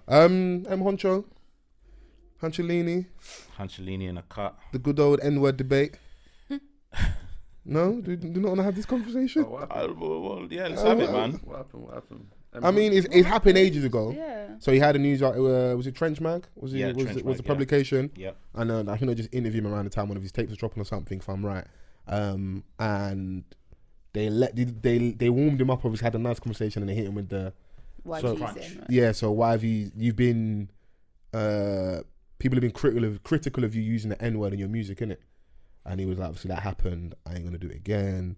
Huncho. Huncholini in a cut. The good old N-word debate. No? Do you not want to have this conversation? Well, yeah, let's have it, man. What happened? I mean, it happened ages ago. Yeah. So he had a news, was it Trench Mag? Was Trench the publication? Yeah. And I think I just interviewed him around the time one of his tapes was dropping or something, if I'm right. And they warmed him up, obviously had a nice conversation, and they hit him with the... So why have you've been... people have been critical of you using the N-word in your music, innit? And he was like, obviously that happened, I ain't gonna do it again.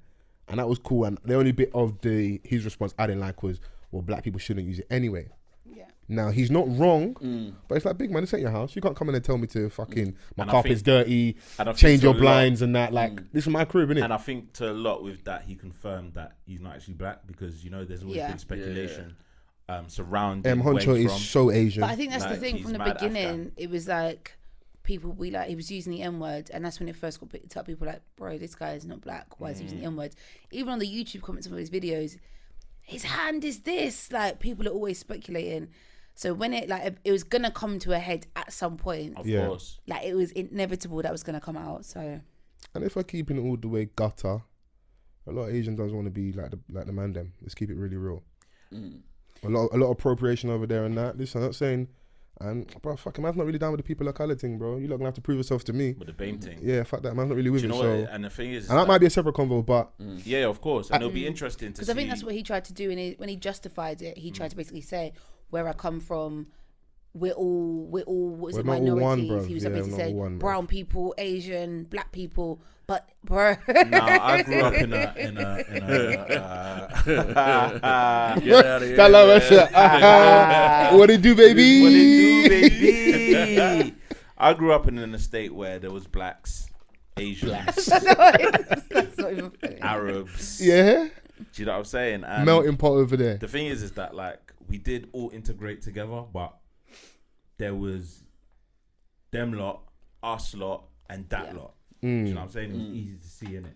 And that was cool. And the only bit of his response I didn't like was, well, black people shouldn't use it anyway. Yeah. Now he's not wrong, but it's like, big man, this ain't your house. You can't come in and tell me to fucking my carpet's dirty, change your blinds and that. Like, this is my crib, innit? And I think to a lot with that, he confirmed that he's not actually black, because there's always been speculation surrounding Huncho is so Asian. But I think that's the thing from the beginning. It was like people he was using the N-word, and that's when it first got picked up. People were like, bro, this guy is not black. Why is he using the N-word? Even on the YouTube comments of his videos, his hand is this. Like, people are always speculating. So when it was gonna come to a head at some point, of course, like it was inevitable that was gonna come out. So, and if I keep it all the way gutter, a lot of Asians don't want to be like the man them. Let's keep it really real. A lot of appropriation over there and that. Listen, I'm not saying, and bro, fucking man's not really down with the people of colour thing, bro. You're not gonna have to prove yourself to me. With the BAME thing. Yeah, fuck that. Man's not really with it. So, and the thing is, and that might be a separate convo, but yeah, of course, and it'll be interesting to see. Because I think that's what he tried to do, when he justified it. He tried to basically say, where I come from, we're all minorities. He was basically saying brown people, Asian, black people. But bro, no, I grew up in a get out of here. What it do, baby? What it do, baby? I grew up in an estate where there was blacks, Asians, that's not even funny. Arabs. Yeah. Do you know what I'm saying? And melting pot over there. The thing is that like we did all integrate together, but there was them lot, us lot, and that lot. Do you know what I'm saying? It was easy to see in it.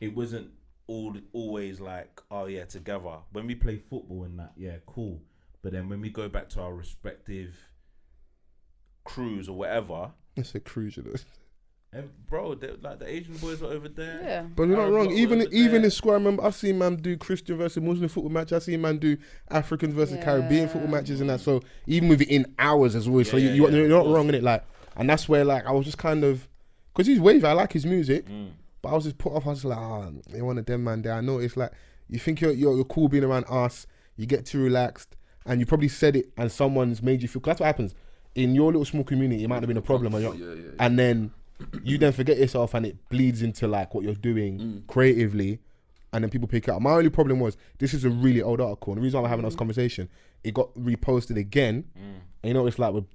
It wasn't always like, oh yeah, together. When we play football and that, yeah, cool. But then when we go back to our respective crews or whatever, it's a cruise, you know. Bro, like the Asian boys are over there. Yeah. But you're not wrong. Even in square, I remember I've seen man do Christian versus Muslim football match. I've seen man do African versus Caribbean football matches and that. So even within hours as well. So you're not wrong in it. Like, and that's where like I was just kind of, because he's wavy. I like his music, but I was just put off. I was like, you're one of them man there. I know it's like you think you're cool being around us. You get too relaxed, and you probably said it, and someone's made you feel. Cause that's what happens in your little small community. It might have been a problem, and then you then forget yourself, and it bleeds into like what you're doing creatively, and then people pick it up. My only problem was this is a really old article, and the reason why I'm having this conversation, it got reposted again. And you know what it's like with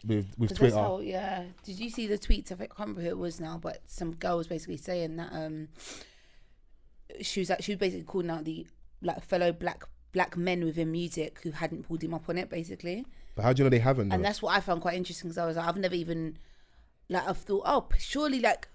Twitter. How, did you see the tweets? I can't remember who it was now, but some girl was basically saying that she was basically calling out the like fellow black men within music who hadn't pulled him up on it, basically. But how do you know they haven't? And that's what I found quite interesting, because I was like, I've never even I've thought, surely like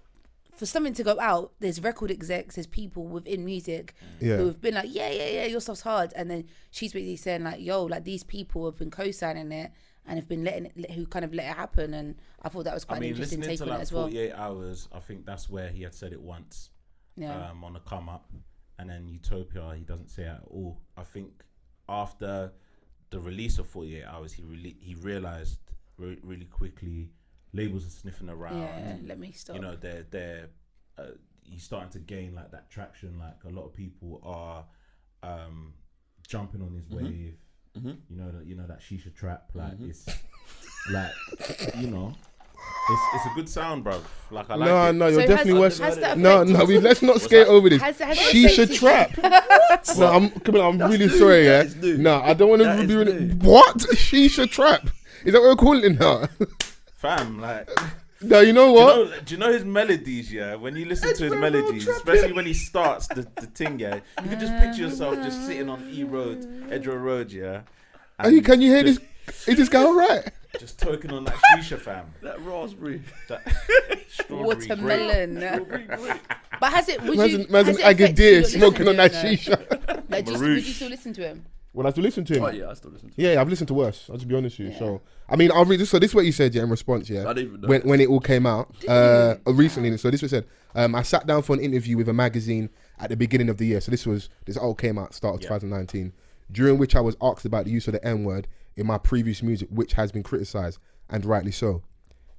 for something to go out, there's record execs, there's people within music who have been like, yeah, your stuff's hard, and then she's basically saying like, yo, like these people have been co-signing it and have been who kind of let it happen, and I thought that was quite an interesting take on it as well. 48 Hours, I think that's where he had said it once, on the come up, and then Utopia, he doesn't say it at all. I think after the release of 48 Hours, he realized really quickly. Labels are sniffing around. Yeah, let me stop. You know, they're he's starting to gain like that traction. Like a lot of people are jumping on his wave. You know that shisha trap. Like it's like it's a good sound, bro. Like I like it. No, you're definitely worse. Let's not skate over this. Shisha trap. No, I'm really sorry. Yeah. No, I don't want to be what shisha trap. Is that what we're calling it now? Fam, like, no, you know what? Do you know his melodies? Yeah, when you listen to his melodies, especially when he starts the thing, yeah, you can just picture yourself just sitting on Edgware Road, yeah. Can you hear this? Is this guy alright? Just toking on that shisha, fam. That raspberry, that watermelon. But has it? Imagine Agadir smoking on that shisha. Like, would you still listen to him? Well, I still listen to him. Oh yeah, I still listen to. Yeah, I've listened to worse. I'll just be honest with you. So, I mean, I'll read this. So this is what you said, yeah, in response, yeah. I didn't even know when it all came out recently. So this was said. I sat down for an interview with a magazine at the beginning of the year. So this all came out start of 2019, during which I was asked about the use of the N-word in my previous music, which has been criticised, and rightly so.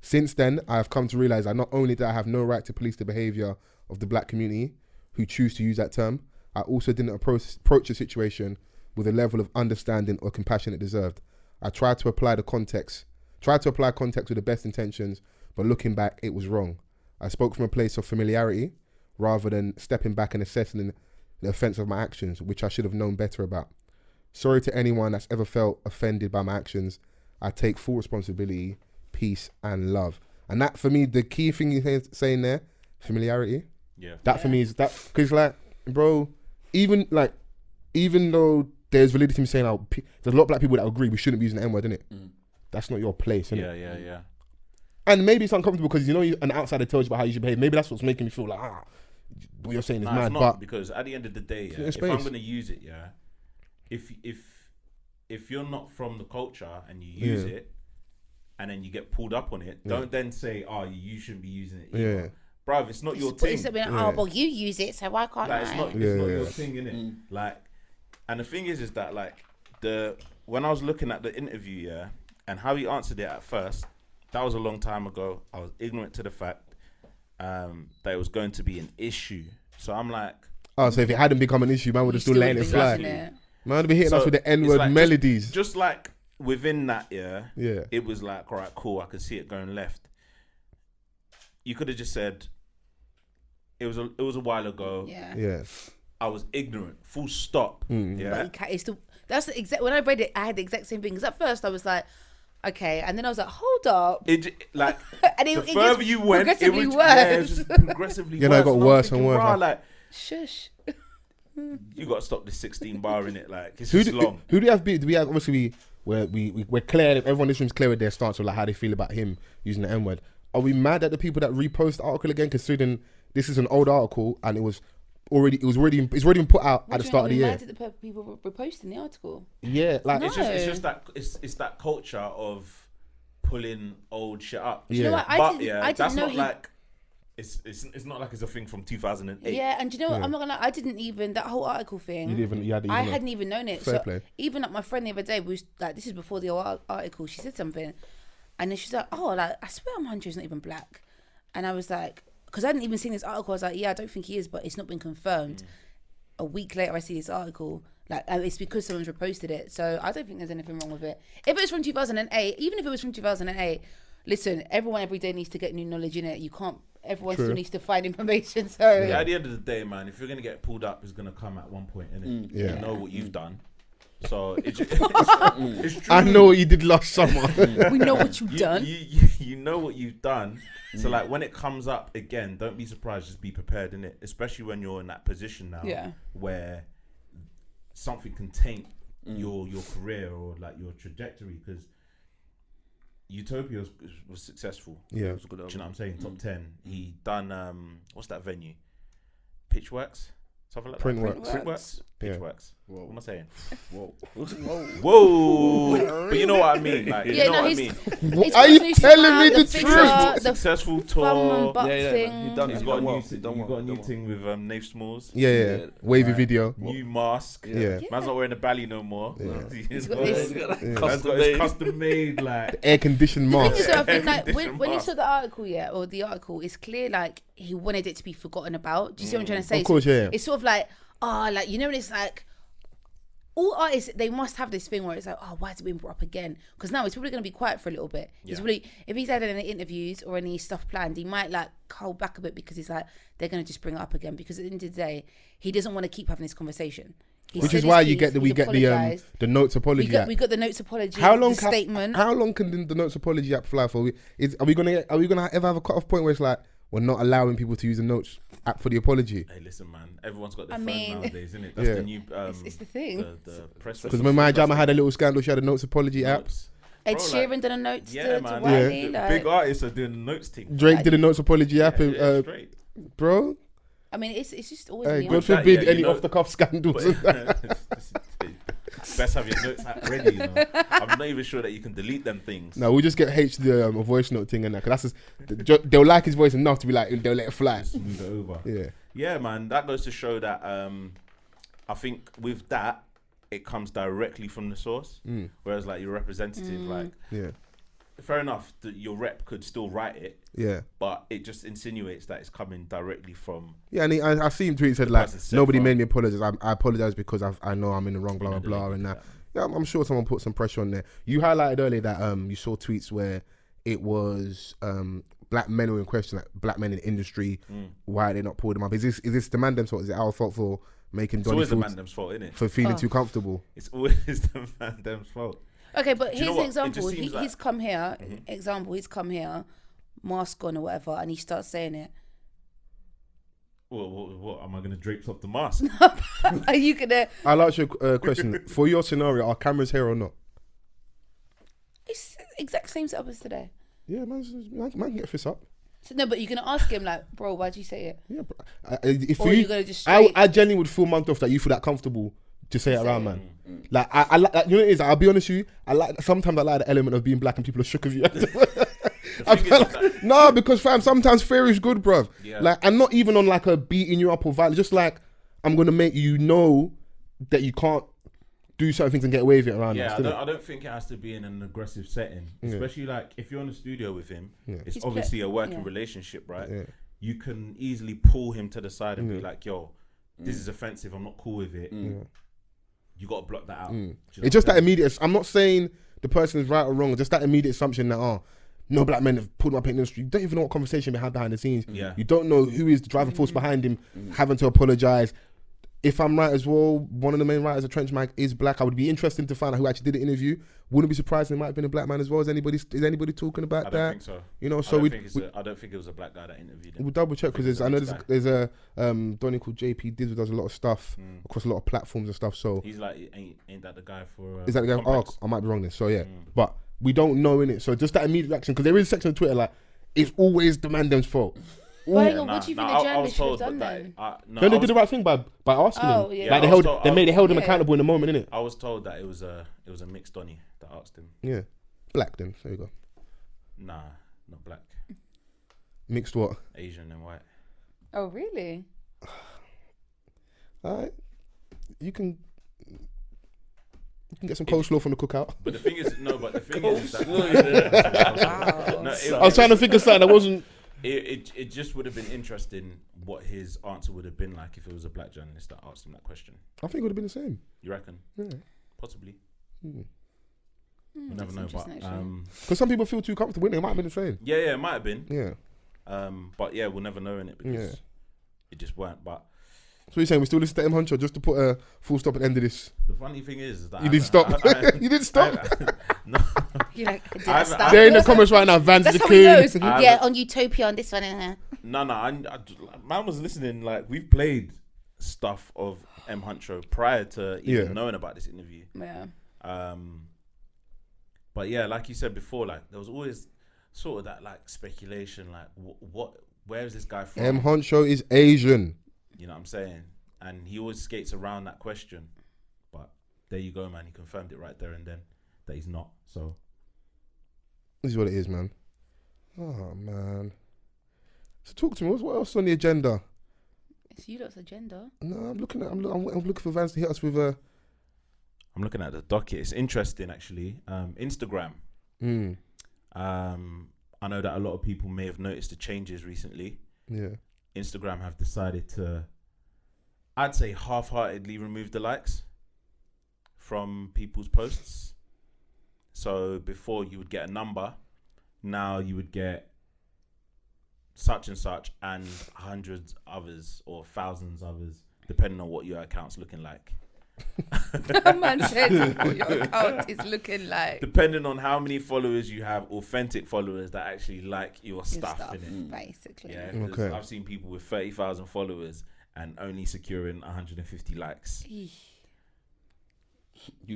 Since then, I have come to realise that not only do I have no right to police the behaviour of the black community who choose to use that term, I also didn't approach the situation with a level of understanding or compassion it deserved. I tried to apply context with the best intentions, but looking back, it was wrong. I spoke from a place of familiarity rather than stepping back and assessing the offence of my actions, which I should have known better about. Sorry to anyone that's ever felt offended by my actions. I take full responsibility, peace and love. And that, for me, the key thing he's saying there, familiarity. Yeah. That for me is that, because like, bro, even though there's validity in saying, there's a lot of black people that agree we shouldn't be using the N-word, innit? That's not your place, innit? Yeah. And maybe it's uncomfortable because an outsider tells you about how you should behave. Maybe that's what's making me feel like, what you're saying is mad. It's not, but because at the end of the day, if I'm gonna use it, if you're not from the culture and you use it, and then you get pulled up on it, don't then say, you shouldn't be using it either. Yeah. Bruv, it's not your thing. Well, you use it, so why can't I? It's not your thing, innit? Like, and the thing is that like when I was looking at the interview, and how he answered it at first, that was a long time ago. I was ignorant to the fact that it was going to be an issue. So I'm like, so if it hadn't become an issue, man would have still letting it fly. Man would be hitting us with the N-word like melodies. Just like within that, it was like, all right, cool, I can see it going left. You could have just said, it was a while ago. Yeah. I was ignorant. Full stop. Yeah. That's the exact. When I read it, I had the exact same thing. Because at first I was like, okay, and then I was like, hold up. It like and the further you went, it was just progressively worse. It got worse and worse. Like, shush. You got to stop this 16 bar in it. Like, it's just long. Who do we have? Do we have? Obviously, we're clear. Everyone in this room's clear with their stance of like how they feel about him using the N-word. Are we mad at the people that repost the article again, considering this is an old article and it's already been put out at the start of the year? Mad at the people reposting the article? Yeah, like it's just that it's that culture of pulling old shit up. You know what? I didn't know like it's not like it's a thing from 2008. Yeah, and do you know what? I'm not gonna lie, I didn't even, that whole article thing, I hadn't even known it. Fair play. Even like my friend the other day was like, this is before the article, she said something and then she's like, I swear Huncho's not even black. And I was like, because I hadn't even seen this article, I was like, yeah, I don't think he is, but it's not been confirmed. A week later I see this article, like it's because someone's reposted it. So I don't think there's anything wrong with it. If it was from 2008, even if it was from 2008, listen, everyone every day needs to get new knowledge in it. You can't, everyone still needs to find information. So at the end of the day, man, if you're gonna get pulled up, it's gonna come at one point, innit? You know what you've done. So it's true. I know what you did last summer. We know what you've done. You know what you've done. So like when it comes up again, don't be surprised. Just be prepared, innit? Especially when you're in that position now, where something can taint your career or like your trajectory. Because Utopia was successful. Yeah, it was good. Do you know what I'm saying? Top 10. He done what's that venue? Pitchworks. Something like Printworks. Pitchworks. What am I saying? Whoa. But you know what I mean. Like, you know what I mean. Are you telling me the truth? Successful tour. He's got a new thing with Nave Smalls. Yeah. Wavy video. New mask. Yeah. Man's not wearing a belly no more. He's got this. Man's got his custom made like air conditioned mask. So I think like when you saw the article, or the article, it's clear like he wanted it to be forgotten about. Do you see what I'm trying to say? Of course, yeah. It's sort of like, like, you know, when it's like, all artists, they must have this thing where it's like, why is it being brought up again? Because now it's probably going to be quiet for a little bit. Yeah. It's really, if he's had any interviews or any stuff planned, he might like hold back a bit because he's like, they're going to just bring it up again. Because at the end of the day, he doesn't want to keep having this conversation. Which is why we get the notes apology app. We got the notes apology. Statement. How long can the notes apology app fly for? Are we gonna ever have a cut off point where it's like, we're not allowing people to use the notes app for the apology? Hey, listen, man. Everyone's got their phone nowadays, isn't it? That's the new. It's the thing. The press. Because when my Jama had a little scandal, she had a notes apology app. Ed Sheeran done a notes to man. Wiley. The big artists are doing the notes thing. Drake did a notes apology app. Bro. I mean, it's just always. God forbid any off the cuff scandals. Best have your notes app ready. You know? I'm not even sure that you can delete them things. No, we'll just get a voice note thing and that. Because they'll like his voice enough to be like, they'll let it fly. Just move it over. Yeah. Yeah, man. That goes to show that I think with that, it comes directly from the source. Whereas like your representative, like, fair enough that your rep could still write it. Yeah. But it just insinuates that it's coming directly from. Yeah, and I see him tweet, said like, nobody made me apologize. I apologize because I know I'm in the wrong, blah, blah, blah, and that. Yeah, I'm sure someone put some pressure on there. You highlighted earlier that you saw tweets where it was black men were in question, like black men in the industry. Why are they not pulled them up? Is this the man them's fault? Is it our fault for making Donny? It's always the man them's fault, isn't it? For feeling too comfortable. It's always the man them's fault. Okay, but here's an example. He's come here. He's come here, mask on or whatever, and he starts saying it. What am I going to drape up the mask? Are you gonna? I'll ask you a question. For your scenario, are cameras here or not? It's the exact same setup as today. Yeah, man can get this up. So, no, but you're gonna ask him like, bro, why'd you say it? Yeah, if or you're gonna just. I genuinely would feel month off that you feel that comfortable to say it around, man. Like I like, you know what it is. I'll be honest with you. Sometimes I like the element of being black and people are shook of you. No, because fam, sometimes fear is good, bruv. Yeah. Like, and not even on like a beating you up or violence. Just like, I'm gonna make you know that you can't do certain things and get away with it around. Yeah, I don't think it has to be in an aggressive setting, especially like if you're in the studio with him. It's obviously a working relationship, right? Yeah. You can easily pull him to the side and be like, "Yo, this is offensive. I'm not cool with it." You got to block that out. It's just that immediate. I'm not saying the person is right or wrong. Just that immediate assumption that no black men have pulled him up in the industry. You don't even know what conversation they had behind the scenes. Yeah. You don't know who is the driving force behind him having to apologize. If I'm right as well, one of the main writers of Trench Mag is black. I would be interested to find out who actually did the interview. Wouldn't be surprised it might have been a black man as well. Is anybody talking about that? I don't think so. You know, so I don't think it was a black guy that interviewed him. We'll double check because I know there's a Donny called JP Diz who does a lot of stuff across a lot of platforms and stuff. So he's like, ain't that the guy for? Is that the guy? Complex? I might be wrong then. So yeah, but we don't know in it. So just that immediate reaction, because there is a section on Twitter like it's always the man them's fault. What do you think the journalist should have done then? They did the right thing by asking him. Yeah. Like they held him accountable in the moment, innit? I was told that it was a mixed Donny that asked him. Yeah, black then. There you go. Nah, not black. Mixed what? Asian and white. Oh really? Alright, you can get some coleslaw from the cookout. But the thing is, I was trying to think of something that wasn't. It just would have been interesting what his answer would have been like if it was a black journalist that asked him that question. I think it would have been the same. You reckon? Yeah. Possibly. We'll never know, but because some people feel too comfortable, it might have been the same. Yeah, it might have been. Yeah. But yeah, we'll never know in it because it just weren't. But so you're saying we still listen to Huncho just to put a full stop at the end of this? The funny thing is that you didn't stop. You didn't stop. No. You're like, stop? They're in the comments right now. Vans That's the how king. he knows. Yeah, on Utopia on this one. No. Man was listening. Like we've played stuff of Huncho prior to even knowing about this interview. Yeah. But yeah, like you said before, like there was always sort of that like speculation, like where is this guy from? Huncho is Asian. You know what I'm saying? And he always skates around that question. But there you go, man. He confirmed it right there and then that he's not. So this is what it is, man. Oh man. So talk to me. What else is on the agenda? It's you lot's agenda. No, I'm looking for Vans to hit us with a. I'm looking at the docket. It's interesting, actually. Instagram. I know that a lot of people may have noticed the changes recently. Yeah. Instagram have decided to, I'd say, half-heartedly remove the likes from people's posts. So before you would get a number, now you would get such and such and hundreds others or thousands others, depending on what your account's looking like. That man said what your account is looking like. Depending on how many followers you have, authentic followers that actually like your stuff innit? Basically. Yeah, okay. I've seen people with 30,000 followers and only securing 150 likes.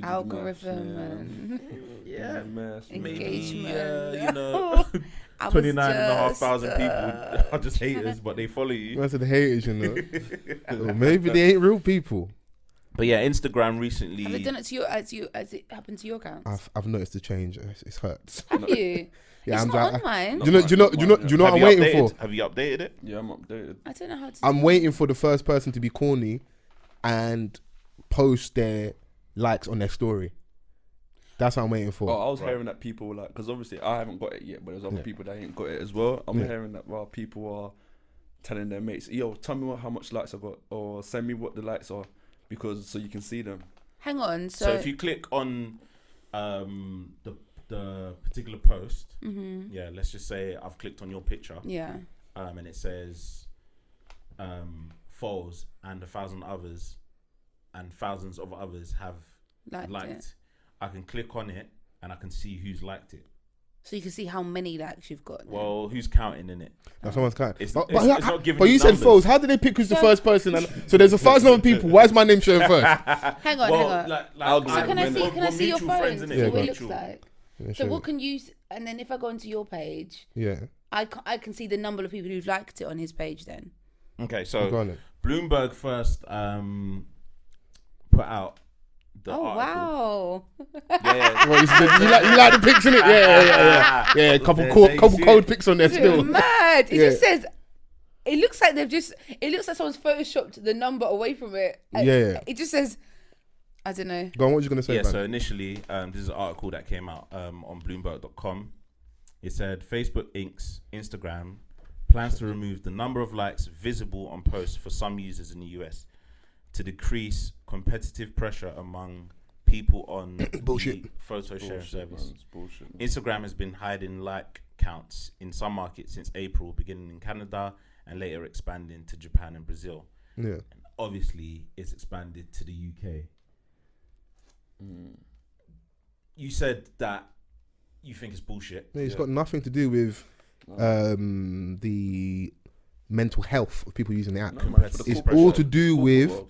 Algorithm yeah, engagement. You know, 29,500 people are just haters, but they follow you. That's the haters, you know. Or maybe they ain't real people. But yeah, Instagram recently. Have it done it to your? Has it happened to your account? I've noticed the change. It hurts. Have you? Yeah, it's I'm not like, on mine. do you know what I'm waiting for? Have you updated it? Yeah, I'm updated. I don't know how to. I'm waiting for the first person to be corny and post their likes on their story. That's what I'm waiting for. Oh, I was hearing that people like, because obviously I haven't got it yet, but there's other people that ain't got it as well. I'm hearing that people are telling their mates, yo, tell me how much likes I got, or send me what the likes are, because so you can see them. Hang on. So if you click on the particular post, yeah, let's just say I've clicked on your picture, and it says Foles and 1,000 others, and thousands of others have liked it. I can click on it and I can see who's liked it. So you can see how many likes you've got. Well, who's counting in it? That's someone's counting. It's not giving. But you said Foles. How did they pick who's the first person? So there's 1,000 other people. Why is my name showing first? Hang on. So can I see your phone? See what it looks like. Yeah, so what can you? And then if I go onto your page, I can see the number of people who've liked it on his page. Then. Okay, so Bloomberg first put out. Oh wow! Yeah. Well, you like the pics in it? Yeah. Couple cold pics on there still. Mad. It just says. It looks like It looks like someone's photoshopped the number away from it. Yeah. It just says. I don't know. Go on. What you gonna say? Yeah. So initially, this is an article that came out on Bloomberg.com. It said Facebook Inc.'s Instagram plans to remove the number of likes visible on posts for some users in the US to decrease competitive pressure among people on the photo sharing service. Instagram has been hiding like counts in some markets since April, beginning in Canada and later expanding to Japan and Brazil. Yeah. And obviously, it's expanded to the UK. You said that you think it's bullshit. Yeah, it's got nothing to do with the mental health of people using the app. It's all to do with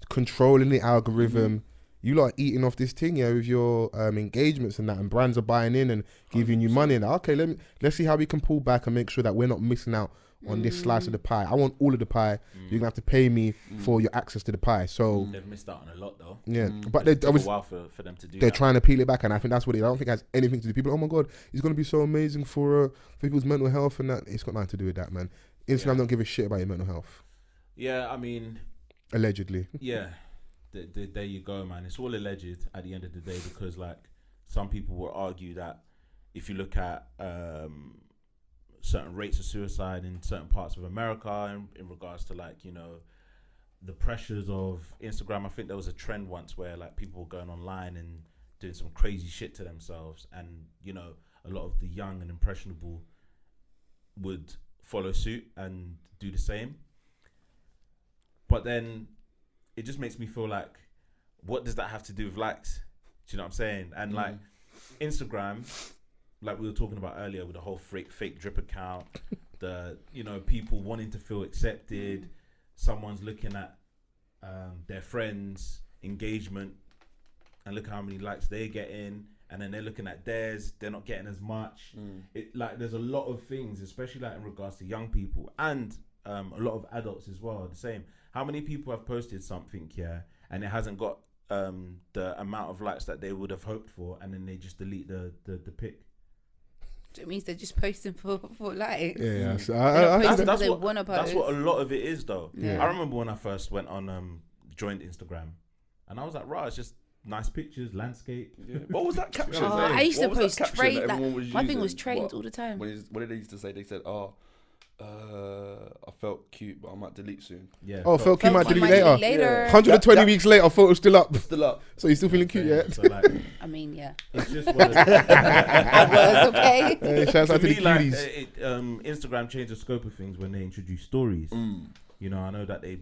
controlling the algorithm. You lot are eating off this thing, with your engagements and that, and brands are buying in and giving you money. And okay, let's see how we can pull back and make sure that we're not missing out on this slice of the pie. I want all of the pie. You're gonna have to pay me for your access to the pie. So they've missed out on a lot, though. Yeah, but it took a while for them to do. They're trying to peel it back, and I think that's what it. I don't think it has anything to do. People, oh my god, it's gonna be so amazing for people's mental health, and that it's got nothing to do with that, man. Instagram don't give a shit about your mental health. Yeah, I mean, allegedly. Yeah. There you go, man. It's all alleged at the end of the day, because like some people will argue that if you look at certain rates of suicide in certain parts of America in regards to like, the pressures of Instagram. I think there was a trend once where like people were going online and doing some crazy shit to themselves, and a lot of the young and impressionable would follow suit and do the same. But then it just makes me feel like, what does that have to do with likes? Do you know what I'm saying? And like Instagram, like we were talking about earlier with the whole fake drip account, the people wanting to feel accepted. Someone's looking at their friends' engagement and look how many likes they're getting, and then they're looking at theirs, they're not getting as much. There's a lot of things, especially like in regards to young people and a lot of adults as well, the same. How many people have posted something and it hasn't got the amount of likes that they would have hoped for, and then they just delete the pic? It means they're just posting for likes. Yeah. So that's what a lot of it is, though. Yeah. I remember when I first went on joined Instagram, and I was like, right, it's just nice pictures, landscape. Yeah. What was that caption? I used to post trade. My thing was trades all the time. What did they used to say? They said, I felt cute, but I might delete soon. Yeah. Oh, felt cute, might delete later. Yeah. 120 weeks later, photo's still up. Still up. So you're still feeling cute, yeah? So like, I mean, yeah. It's just one of was okay. Hey, shouts out to the cuties. Instagram changed the scope of things when they introduced stories. I know that they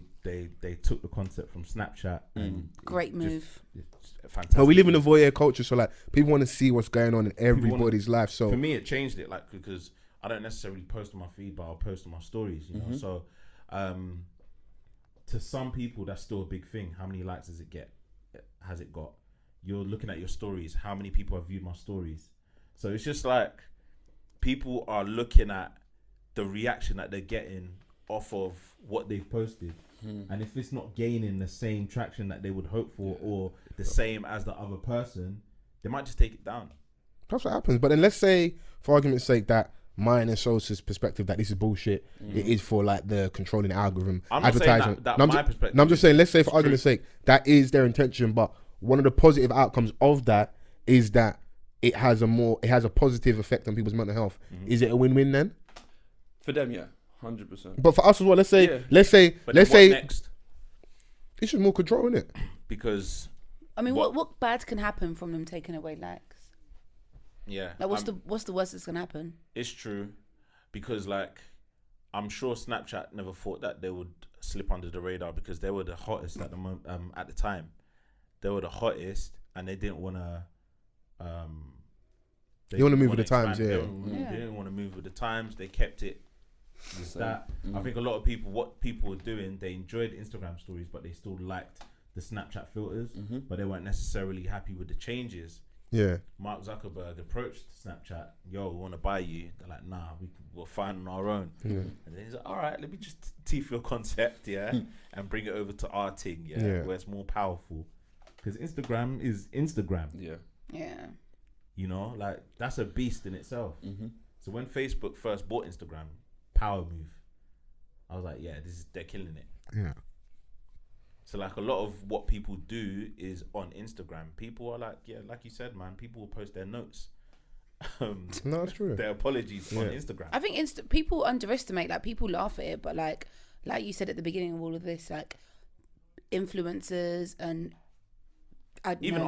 took the concept from Snapchat. And great move. It's fantastic. But we live in a voyeur culture, so like people want to see what's going on in everybody's life. So for me, it changed it, like, because I don't necessarily post on my feed, but I'll post on my stories, know. So to some people, that's still a big thing. How many likes has it got? You're looking at your stories. How many people have viewed my stories? So it's just like people are looking at the reaction that they're getting off of what they've posted. And if it's not gaining the same traction that they would hope for, or the same as the other person, they might just take it down. That's what happens. But then let's say, for argument's sake, that mine and Sosa's perspective that this is bullshit. It is for like the controlling algorithm, I'm advertising. not saying that my perspective. No, I'm just saying, let's say for argument's sake, that is their intention. But one of the positive outcomes of that is that it has a positive effect on people's mental health. Is it a win-win then? For them, yeah, 100%. But for us as well, let's say Next? It's just more control, isn't it? Because I mean, what bad can happen from them taking away likes? Yeah. Like, what's the worst that's gonna happen? It's true, because like I'm sure Snapchat never thought that they would slip under the radar, because they were the hottest at the moment. At the time, they were the hottest, and they didn't want to. They want to move with the times, They didn't want to move with the times. They kept it with that. I think a lot of people, what people were doing, they enjoyed Instagram stories, but they still liked the Snapchat filters, but they weren't necessarily happy with the changes. Yeah. Mark Zuckerberg approached Snapchat. Yo, we want to buy you. They're like, nah, we're fine on our own. And then he's like, all right, let me just teeth your concept, and bring it over to our thing, where it's more powerful. Because Instagram is Instagram. Yeah. You know, like that's a beast in itself. So when Facebook first bought Instagram, power move. I was like, yeah, they're killing it. Yeah. So like a lot of what people do is on Instagram. People are like, yeah, like you said, man, people will post their notes. No, it's true. Their apologies on Instagram. I think people underestimate, like people laugh at it, but like you said at the beginning of all of this, like influencers and even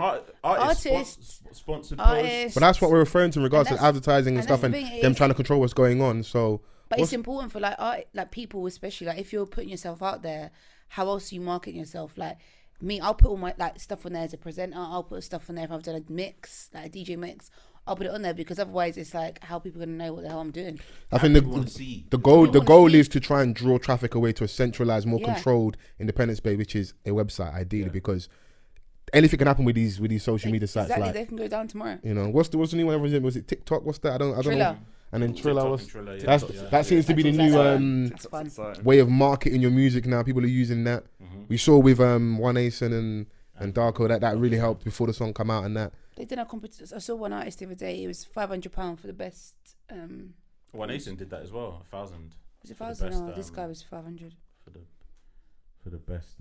artists, sponsored posts. But that's what we're referring to in regards to advertising and stuff, and them trying to control what's going on. So, but it's important for like people, especially like if you're putting yourself out there, how else are you marketing yourself? Like me, I'll put all my like stuff on there as a presenter. I'll put stuff on there if I've done a mix, like a DJ mix. I'll put it on there, because otherwise it's like, how people gonna know what the hell I'm doing? I think the goal is to try and draw traffic away to a centralized, more controlled independent space, which is a website ideally, because anything can happen with these social media sites. Exactly, like, they can go down tomorrow. You know, what's the new one? Was it TikTok? What's that? I don't know. And then Triller. That seems to be the new way of marketing your music now. People are using that. We saw with One Ace and Darko that really helped before the song come out, and that they did a competition. I saw one artist the other day. It was £500 for the best. One Ace did that as well. 1,000. Was it 1,000? No, this guy was 500 for the best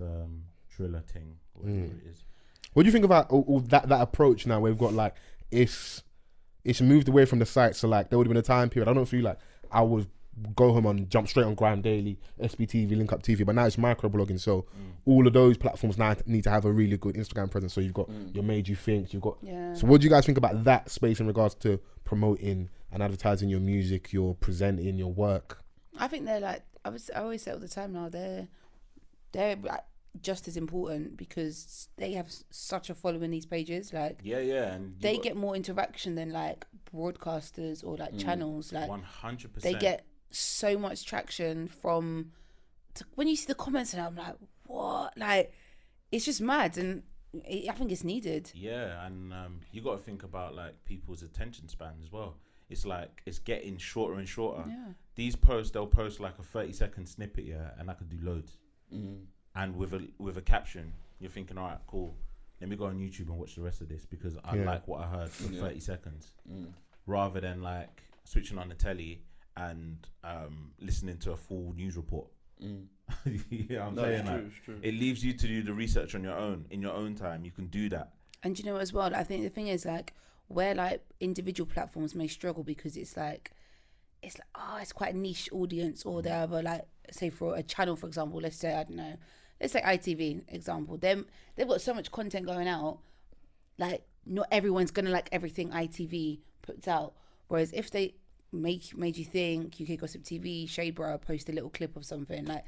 Triller thing, whatever it is. What do you think about all that approach now? Where we've got like it's moved away from the site, so like there would have been a time period. I don't feel like I would go home and jump straight on Grime Daily, SBTV, Link Up TV, but now it's microblogging. So all of those platforms now need to have a really good Instagram presence. So you've got your Made You Think, you've got. Yeah. So what do you guys think about that space in regards to promoting and advertising your music, your presenting, your work? I think they're like I always say all the time now. They're just as important, because they have such a following, these pages, like and they get more interaction than like broadcasters or like channels. Like 100%, they get so much traction from when you see the comments, and I'm like, what? Like it's just mad, and I think it's needed. And you got to think about like people's attention span as well. It's like it's getting shorter and shorter. These posts, they'll post like a 30-second snippet, and I could do loads. And with a caption, you're thinking, all right, cool. Let me go on YouTube and watch the rest of this, because I like what I heard for 30 seconds. Rather than like switching on the telly and listening to a full news report. I'm saying? Like, true. It leaves you to do the research on your own, in your own time. You can do that. And you know as well, I think the thing is like where like individual platforms may struggle, because it's like it's quite a niche audience, or they have like, say for a channel, for example, let's say, I don't know, let's say ITV example, they've got so much content going out, like not everyone's gonna like everything ITV puts out. Whereas if they Made You Think, UK Gossip TV, Shadeborough post a little clip of something, like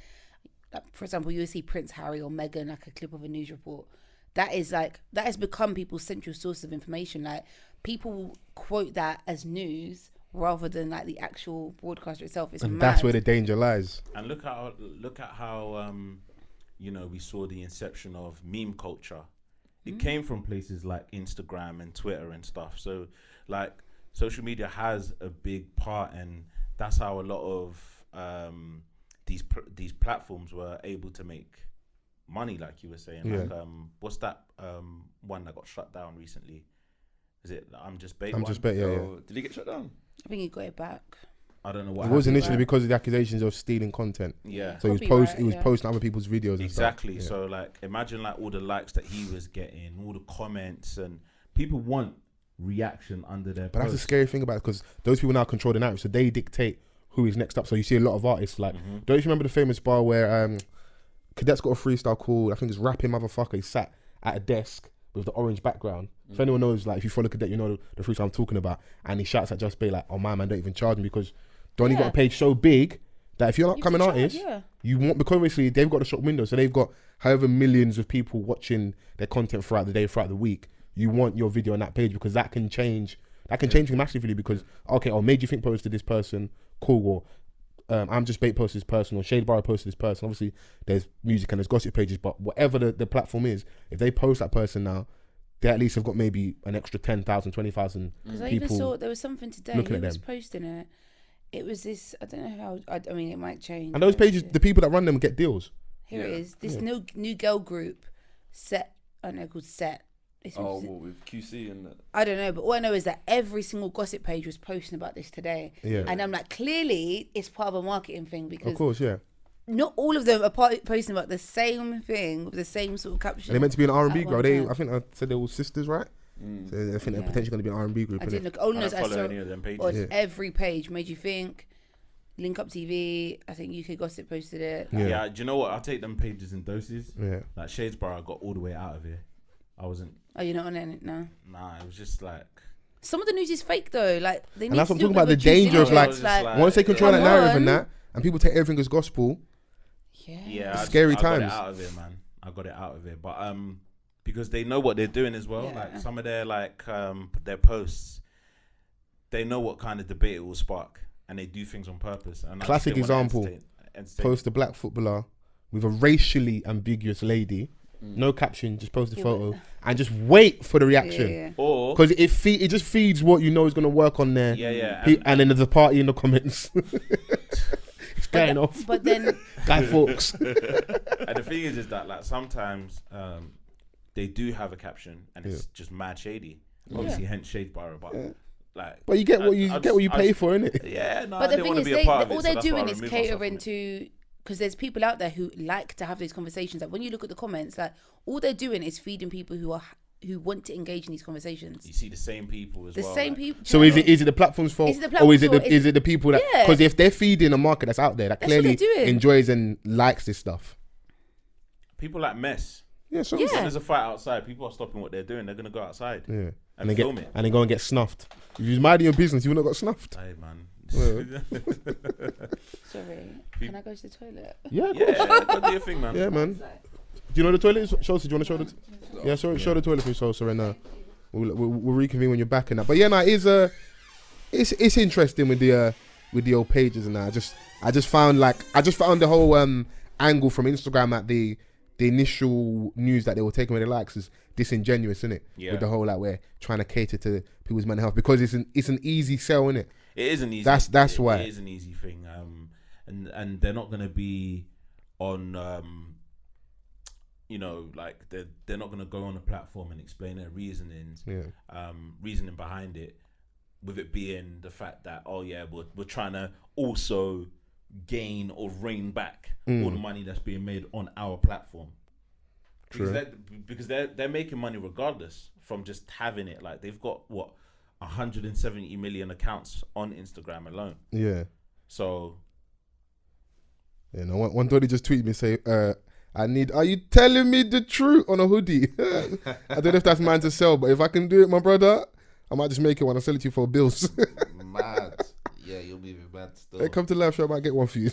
for example, you will see Prince Harry or Meghan, like a clip of a news report. That has become people's central source of information. Like people quote that as news rather than like the actual broadcaster itself. It's and mad. That's where the danger lies. And look at how we saw the inception of meme culture. It came from places like Instagram and Twitter and stuff. So like social media has a big part, and that's how a lot of these platforms were able to make money, like you were saying. Yeah. Like, what's that one that got shut down recently? Is it I'm Just Bait? I'm Just Bait, yeah. Did he get shut down? I think he got it back. I don't know what It was happened. initially because of the accusations of stealing content. Yeah. So he was posting other people's videos and Exactly. stuff. Yeah. So like, imagine like all the likes that he was getting, all the comments, and people want reaction under their But that's the scary thing about it, because those people now control the narrative, so they dictate who is next up. So you see a lot of artists like, don't you remember the famous bar where Cadet's got a freestyle called, I think it's Rapping Motherfucker. He sat at a desk with the orange background. If anyone knows, like if you follow Cadet, you know the freestyle I'm talking about. And he shouts at Just Bay like, "Oh my man, don't even charge me," because Donnie got a page so big that if you're an upcoming artist, you want, because obviously they've got a shop window, so they've got however millions of people watching their content throughout the day, throughout the week. You want your video on that page because that can change. That can change things massively because Made You Think posted this person, cool. Or I'm Just Bait posted this person, or Shade Bar posted this person. Obviously, there's music and there's gossip pages, but whatever the platform is, if they post that person now, they at least have got maybe an extra 10,000, 20,000 people. Because I even saw there was something today. Who was posting it? It was this. I don't know how. I mean, it might change. And those pages, the people that run them get deals. Here it is. This new girl group, Set. I don't know, called Set. With QC and that. I don't know, but all I know is that every single gossip page was posting about this today. Yeah. And I'm like, clearly it's part of a marketing thing, because Of course, yeah. not all of them are posting about the same thing with the same sort of caption. And they're meant to be an R&B at group. one I think I said they were all sisters, right? So I think they're potentially going to be an R&B group. I didn't look. All I knows don't I follow saw any of them pages. on every page. Made You Think, Link Up TV. I think UK Gossip posted it. Yeah. Do you know what? I take them pages in doses. Yeah. Like Shadesborough, I got all the way out of here. I wasn't. Oh, you're not on it now. Nah, it was just like. Some of the news is fake though. Like they And need that's to what I'm do talking about, the a bit of due danger of diligence, like once they control that come narrative on. and that, and people take everything as gospel. Yeah, Scary I got times. it out of it, man. I got it out of it, but because they know what they're doing as well. Yeah. Like some of their their posts, they know what kind of debate it will spark, and they do things on purpose. And Classic example: post a black footballer with a racially ambiguous lady, no caption, just post a photo, and just wait for the reaction. Yeah. Or because it just feeds what you know is going to work on there. Yeah. And then there's a party in the comments. It's going off. But then Guy Fawkes. And the thing is that like sometimes they do have a caption and it's just mad shady. Obviously, hence Shadesborough, but like. But you get what you pay for, innit? Yeah, no. but I the didn't thing want is, to be a part of it, all so they're that's why I doing is removed myself catering from it. to, because there's people out there who like to have these conversations. Like when you look at the comments, like all they're doing is feeding people who want to engage in these conversations. You see the same people as The well. same like, people. So is it the platform's fault, Is it the or is platform's fault? is it the people that? Yeah. Because if they're feeding a market that's out there that That's what clearly they're doing. enjoys and likes this stuff. People like mess. Yeah, so When there's a fight outside, people are stopping what they're doing. They're gonna go outside. yeah, And they film get it. and they go and get snuffed. If you was minding your business, you wouldn't have got snuffed. Hey man. Sorry, can I go to the toilet? Yeah, of course. Yeah, go do your thing, man. Yeah, man. Do you know the toilet is? Chelsea, do you want to show the? Show the toilet for Chelsea right now. We'll reconvene when you're back in that. But yeah, no, it's interesting with the old pages and that. I just found the whole angle from Instagram at the initial news that they were taking away the likes is disingenuous, isn't it? Yeah. With the whole like we're trying to cater to people's mental health because it's an easy sell, isn't it? It is an easy. That's why it is an easy thing. And they're not gonna be on. Like they're not gonna go on a platform and explain their reasonings. Yeah. Reasoning behind it, with it being the fact that we're trying to also gain or rein back all the money that's being made on our platform. Because they're making money regardless from just having it. Like they've got 170 million accounts on Instagram alone. Yeah. So yeah, no, one daddy just tweeted me say, are you telling me the truth on a hoodie? I don't know if that's mine to sell, but if I can do it, my brother, I might just make it when I sell it to you for bills. Mad. Yeah, you'll be mad still. Hey, come to live show, I might get one for you.